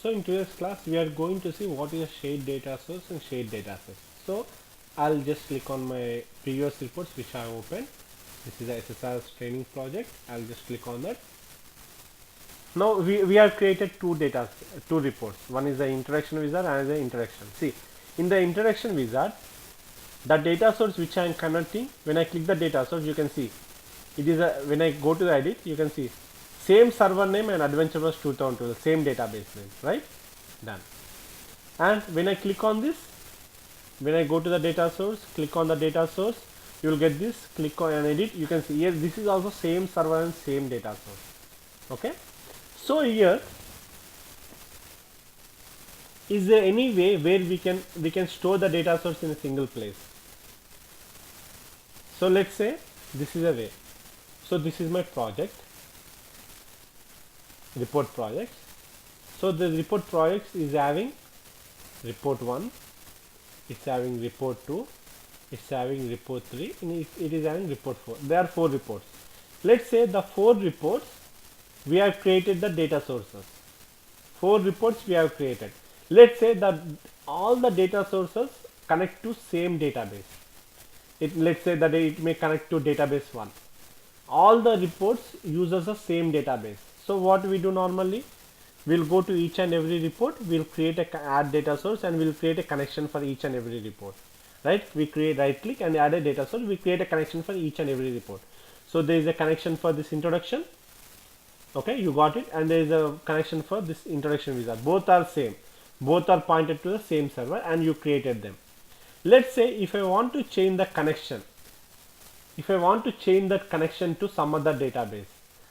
So in today's class we are going to see what is a shared data source and shared data set. So I'll just click on my previous reports which I opened. This is a SSRS training project. I'll just click on that. Now we have created two reports. One is the interaction wizard and the interaction. See, in the interaction wizard, the data source which I am connecting, when I click the data source, you can see it is a, when I go to the edit, you can see same server name and adventure was 2002, the same database name, right? Done. And when I click on this, when I go to the data source, click on the data source, you will get this, click on and edit, you can see here this is also same server and same data source. Okay, so here is there any way where we can store the data source in a single place? So let's say this is a way. So this is my project, report projects. So the report projects is having report 1, it's having report 2, it's having report 3, and it is having report 4. There are 4 reports. Let's say the 4 reports we have created the data sources. 4 reports we have created. Let's say that all the data sources connect to same database. Let's say that it may connect to database 1. All the reports uses the same database. So what we do normally, we'll go to each and every report, we'll create a add data source and we'll create a connection for each and every report, right? We create, right click and add a data source, we create a connection for each and every report. So there is a connection for this introduction, okay, you got it, and there is a connection for this introduction wizard. Both are same, both are pointed to the same server and you created them. Let's say if I want to change the connection, if I want to change that connection to some other database,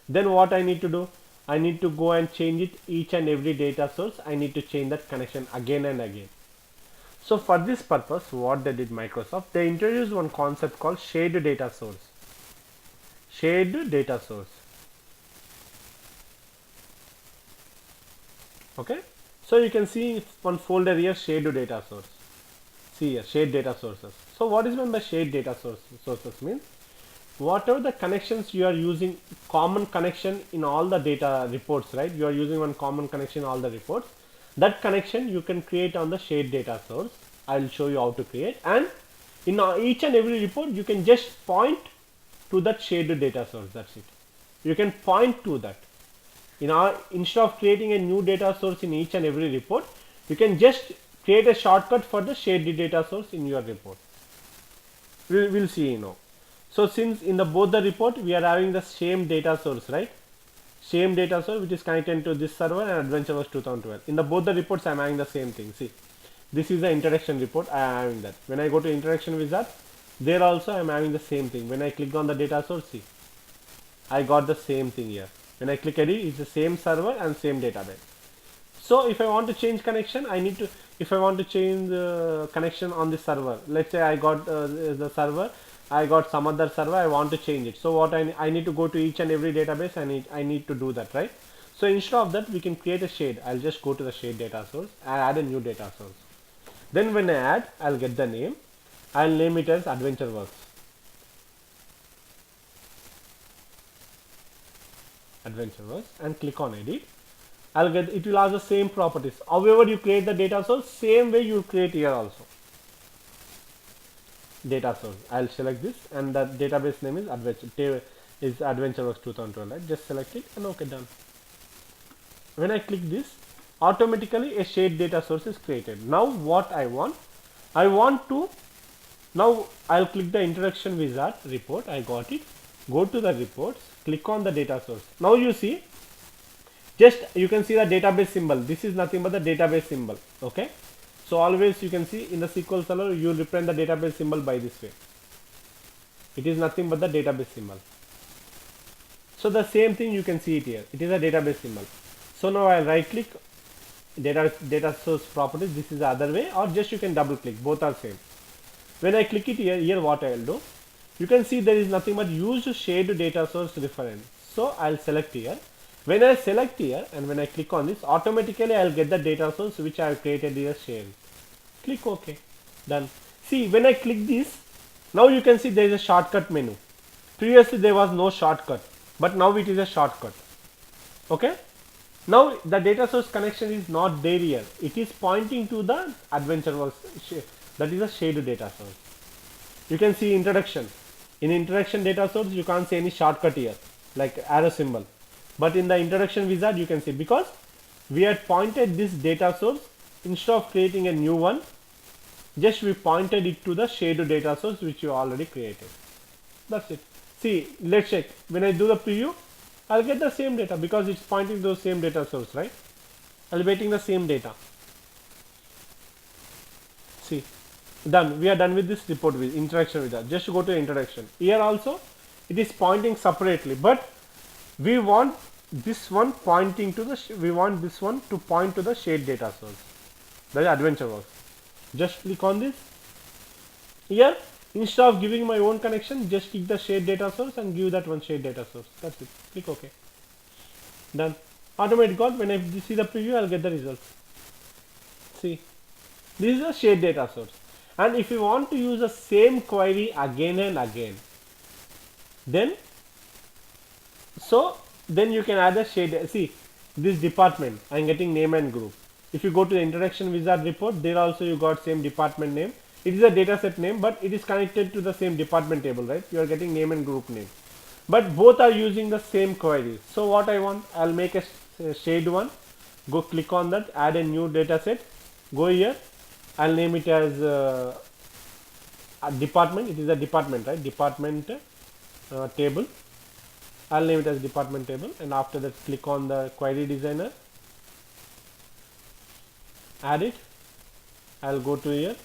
then what I need to do? I need to go and change it each and every data source. I need to change that connection again and again. So for this purpose, what they did Microsoft, they introduced one concept called shared data source. Shared data source. Okay. So you can see one folder here, shared data source. See here, shared data sources. So what is meant by shared data sources means whatever the connections you are using, common connection in all the data reports, right? You are using one common connection in all the reports. That connection you can create on the shared data source. I will show you how to create, and in each and every report you can just point to that shared data source. That's it. You can point to that. Instead of creating a new data source in each and every report, you can just create a shortcut for the shared data source in your report. We'll see now. So since in both the report we are having the same data source, right? Same data source which is connected to this server and adventure was 2012. In both the reports I am having the same thing. See, this is the interaction report, I am having that. When I go to interaction wizard, there also I am having the same thing. When I click on the data source, see, I got the same thing here. When I click edit, it's the same server and same database. So if I want to change connection, I need to, if I want to change the connection on the server, let's say I got the server, I got some other server, I want to change it. So what I need to go to each and every database, I need to do that, right? So instead of that, we can create a shade. I'll just go to the shade data source and add a new data source. Then when I add, I'll get the name. I'll name it as AdventureWorks. AdventureWorks and click on edit. I'll get, it will have the same properties. However you create the data source, same way you create here also. Data source. I'll select this and the database name is AdventureWorks 2012. Right? Just select it and okay, done. When I click this, automatically a shared data source is created. Now what I want to, now I'll click the introduction wizard report. I got it. Go to the reports, click on the data source. Now you see, just you can see the database symbol. This is nothing but the database symbol. Okay. So always you can see in the SQL Server you will represent the database symbol by this way. It is nothing but the database symbol. So the same thing you can see it here. It is a database symbol. So now I'll right click data source properties. This is the other way, or just you can double click. Both are same. When I click it here what I will do, you can see there is nothing but use shared data source reference. So I'll select here. When I select here and when I click on this, automatically I'll get the data source which I have created here shared. Click OK. Done. See, when I click this, now you can see there is a shortcut menu. Previously there was no shortcut, but now it is a shortcut. Okay. Now the data source connection is not there here. It is pointing to the AdventureWorks, that is a shaded data source. You can see introduction. In introduction data source, you can't see any shortcut here, like arrow symbol. But in the introduction wizard, you can see, because we had pointed this data source, instead of creating a new one, just we pointed it to the shaded data source which you already created. That's it. See, let's check. When I do the preview, I'll get the same data because it's pointing to the same data source, right? I'll be getting the same data. See, done. We are done with this report with interaction with that. Just go to introduction. Here also, it is pointing separately, but we want this one pointing to the. We want this one to point to the shade data source. That is AdventureWorks. Just click on this. Here, instead of giving my own connection, just click the shade data source and give that one shade data source. That's it. Click OK. Done. Automatic got. When I see the preview, I'll get the results. See, this is a shade data source. And if you want to use the same query again and again, then you can add a shade. See, this department, I'm getting name and group. If you go to the introduction wizard report, there also you got same department name. It is a dataset name, but it is connected to the same department table, right? You are getting name and group name, but both are using the same query. So what I want, I'll make a shade one. Go click on that, add a new dataset. Go here. I'll name it as a department. It is a department, right? Department table. I'll name it as department table, and after that, click on the query designer. Add it. I'll go to here.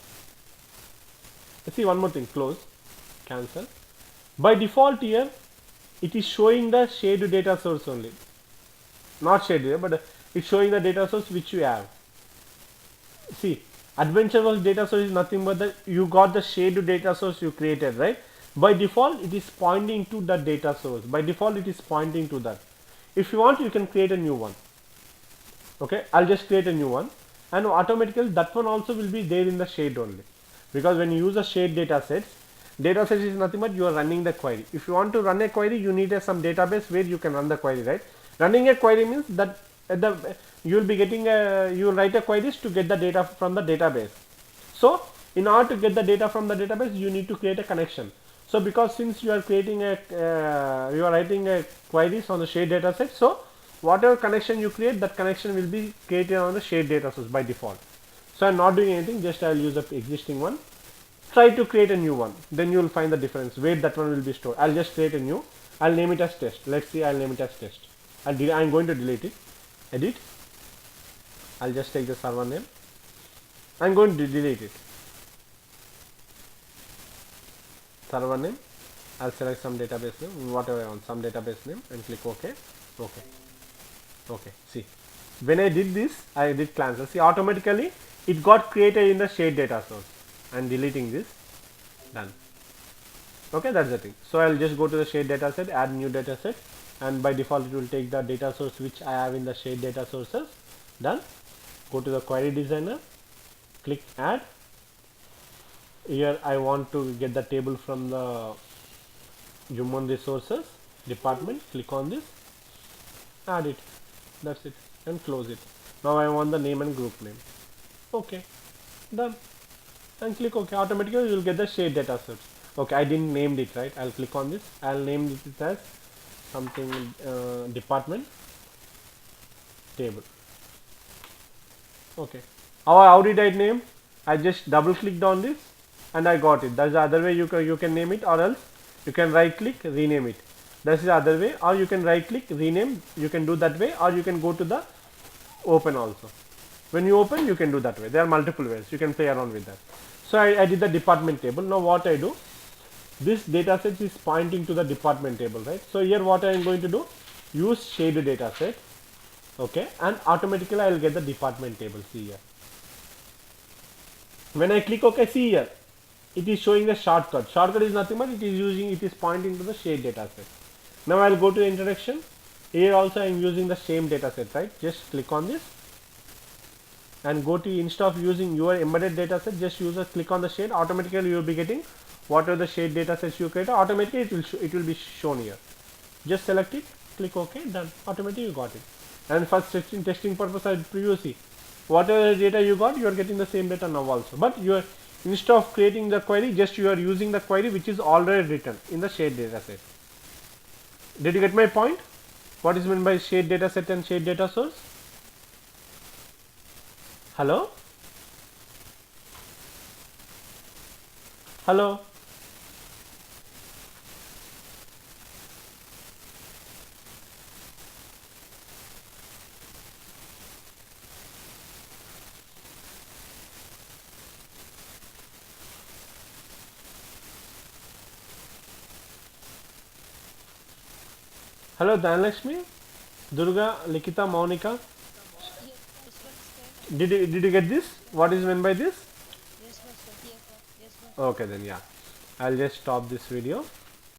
See, one more thing, close, cancel. By default here, it is showing the shade data source only, not shade data, but it's showing the data source which you have. See, AdventureWorks data source is nothing but that you got the shade data source you created, right? By default, it is pointing to the data source. By default, it is pointing to that. If you want, you can create a new one. Okay, I'll just create a new one, and automatically that one also will be there in the shade only. Because when you use a shade data set is nothing but you are running the query. If you want to run a query, you need some database where you can run the query, right? Running a query means that you will be getting you will write a queries to get the data from the database. So in order to get the data from the database, you need to create a connection. So because since you are creating a you are writing a queries on the shade data set, so whatever connection you create, that connection will be created on the shade data source by default. So I'm not doing anything, just I'll use the existing one. Try to create a new one, then you will find the difference where that one will be stored. I'll just create a new. I'll name it as test. Let's see, I'll name it as test. I'm going to delete it. Edit. I'll just take the server name. I'm going to delete it. Server name. I'll select some database name, whatever I want, some database name, and click OK. OK. OK. See, when I did this, I did cancel. See, automatically it got created in the shade data source. And deleting this. Done. Okay, that's the thing. So I'll just go to the shade data set, add new data set, and by default it will take the data source which I have in the shade data sources. Done. Go to the query designer, click add. Here I want to get the table from the human resources department. Click on this, add it. That's it, and close it. Now I want the name and group name. Okay, done. And click OK. Automatically you will get the shade data source. Okay, I didn't name it, right? I'll click on this. I'll name it as something department table. Okay. How did I name? I just double clicked on this and I got it. That's the other way you can name it, or else you can right click, rename it. That's the other way, or you can right click, rename. You can do that way, or you can go to the open also. When you open, you can do that way. There are multiple ways. You can play around with that. So I did the department table. Now what I do, this data set is pointing to the department table, right? So here what I am going to do, use shade data set, okay, and automatically I will get the department table. See here. When I click OK, see here, it is showing the shortcut. Shortcut is nothing but it is pointing to the shade data set. Now I will go to the introduction. Here also I am using the same data set, right? Just click on this. And go to, instead of using your embedded data set, just click on the shade. Automatically you will be getting whatever the shade data sets you create. Automatically it will be shown here. Just select it, click OK, done. Automatically you got it. and for testing purpose I previously whatever data you got, you are getting the same data now also, but you are, instead of creating the query, just you are using the query which is already written in the shared data set. Did you get my point? What is meant by shared data set and shared data source? Hello? Hello? Hello, Dhanlakshmi, Durga, Likita, Monica. Yes, Bhaskar. Did you get this? What is meant by this? Yes, Bhaskar. Yes, Bhaskar. Okay, then yeah. I'll just stop this video.